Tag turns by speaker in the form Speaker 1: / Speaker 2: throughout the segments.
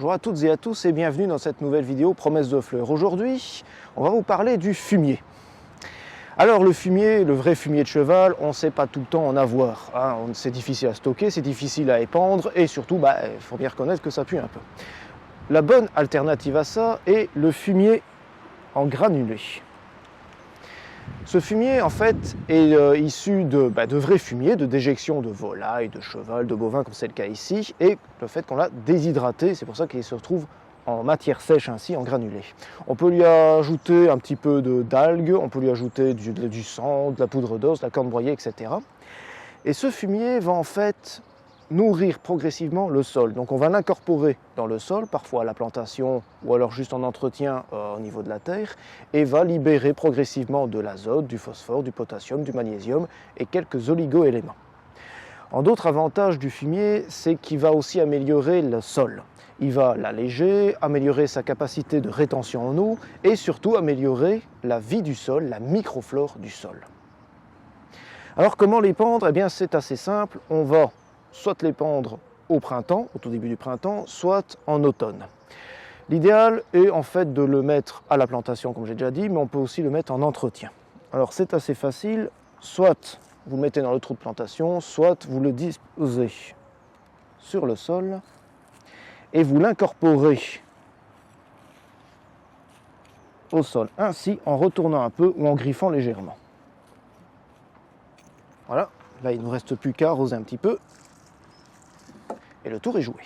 Speaker 1: Bonjour à toutes et à tous et bienvenue dans cette nouvelle vidéo Promesse de fleurs. Aujourd'hui, on va vous parler du fumier. Alors le fumier, le vrai fumier de cheval, on ne sait pas tout le temps en avoir. Hein. C'est difficile à stocker, c'est difficile à épandre et surtout, il faut bien reconnaître que ça pue un peu. La bonne alternative à ça est le fumier en granulé. Ce fumier, en fait, est issu de vrais fumiers, de déjection de volailles, de cheval, de bovins, comme c'est le cas ici, et le fait qu'on l'a déshydraté, c'est pour ça qu'il se retrouve en matière sèche ainsi, en granulé. On peut lui ajouter un petit peu d'algues, on peut lui ajouter du sang, de la poudre d'os, de la corne broyée, etc. Et ce fumier va en fait nourrir progressivement le sol. Donc on va l'incorporer dans le sol, parfois à la plantation ou alors juste en entretien au niveau de la terre, et va libérer progressivement de l'azote, du phosphore, du potassium, du magnésium et quelques oligo-éléments. En d'autres avantages du fumier, c'est qu'il va aussi améliorer le sol. Il va l'alléger, améliorer sa capacité de rétention en eau et surtout améliorer la vie du sol, la microflore du sol. Alors comment l'épandre? Eh bien c'est assez simple, on va soit l'épandre au printemps, au tout début du printemps, soit en automne. L'idéal est en fait de le mettre à la plantation, comme j'ai déjà dit, mais on peut aussi le mettre en entretien. Alors c'est assez facile, soit vous le mettez dans le trou de plantation, soit vous le disposez sur le sol et vous l'incorporez au sol, ainsi en retournant un peu ou en griffant légèrement. Voilà, là il ne nous reste plus qu'à arroser un petit peu. Et le tour est joué.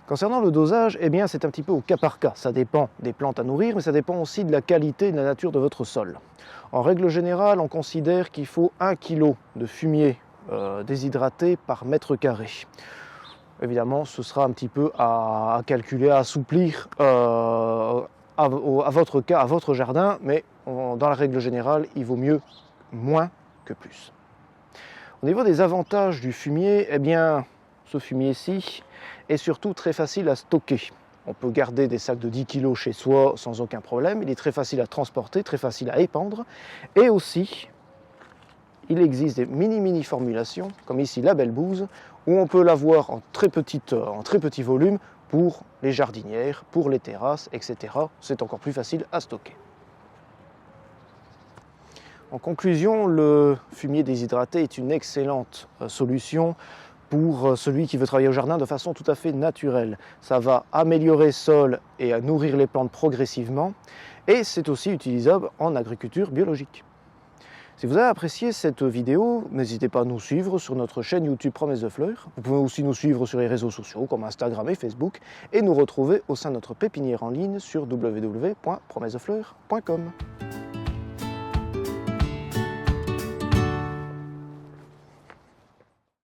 Speaker 1: Concernant le dosage, eh bien c'est un petit peu au cas par cas. Ça dépend des plantes à nourrir, mais ça dépend aussi de la qualité et de la nature de votre sol. En règle générale, on considère qu'il faut 1 kg de fumier déshydraté par mètre carré. Évidemment, ce sera un petit peu à calculer, à assouplir à votre cas, à votre jardin, mais dans la règle générale, il vaut mieux moins que plus. Au niveau des avantages du fumier, eh bien, ce fumier-ci est surtout très facile à stocker. On peut garder des sacs de 10 kg chez soi sans aucun problème. Il est très facile à transporter, très facile à épandre. Et aussi, il existe des mini formulations, comme ici la Belle Bouse, où on peut l'avoir en très petit volume pour les jardinières, pour les terrasses, etc. C'est encore plus facile à stocker. En conclusion, le fumier déshydraté est une excellente solution pour celui qui veut travailler au jardin de façon tout à fait naturelle. Ça va améliorer le sol et nourrir les plantes progressivement, et c'est aussi utilisable en agriculture biologique. Si vous avez apprécié cette vidéo, n'hésitez pas à nous suivre sur notre chaîne YouTube Promesse de fleurs. Vous pouvez aussi nous suivre sur les réseaux sociaux comme Instagram et Facebook, et nous retrouver au sein de notre pépinière en ligne sur www.promessefleurs.com.